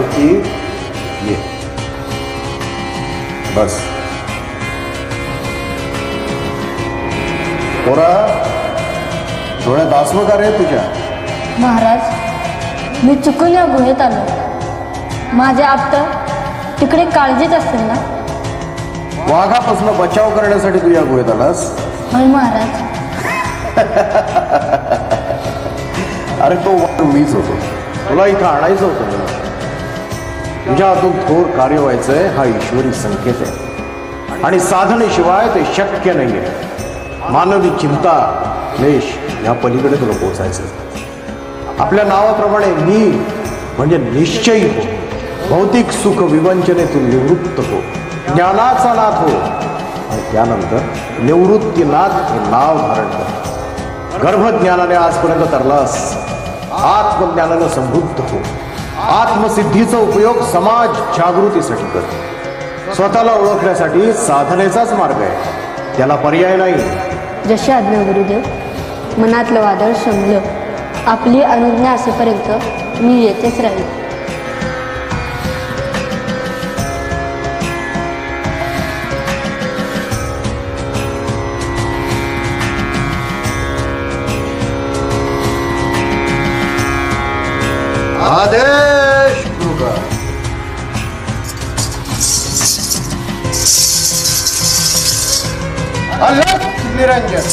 की ये बस. पोरा डोळ्यात आसमं का रे तुझ्या? महाराज, मी चुकून या गुहेत आलो. माझे आप्त तिकडे काळजीत असतील ना? वाघापासून बचाव करण्यासाठी तू या गुहेत आलास? होय महाराज. अरे तो वाघ मीच होतो. तुला इथं आणायचं होतं मला. तुझ्या हातून थोर कार्य व्हायचंय हा ईश्वरी संकेत आहे आणि साधनेशिवाय ते शक्य नाहीये. मानवी चिंता क्लेश या पलीकडे तुला पोचायचं. आपल्या नावाप्रमाणे मी म्हणजे निश्चयी हो. भौतिक सुख विवंचनेतून निवृत्त हो. ज्ञानाचा नाथ हो आणि त्यानंतर निवृत्तीनाथ हे नाव धारण कर. गर्भज्ञानाने आजपर्यंत तरलास. आत्मज्ञानाने समृद्ध हो. आत्मसिद्धीचा उपयोग समाज जागृतीसाठी कर. स्वतःला ओळखण्यासाठी साधनेचाच मार्ग आहे, त्याला पर्याय नाही. जशी आज्ञा गुरुदेव. मनातलं वादळ शमलं. आपली अनुज्ञा असेपर्यंत मी येतेच राहील. आदेश गुरुकर. अलग निरंजन.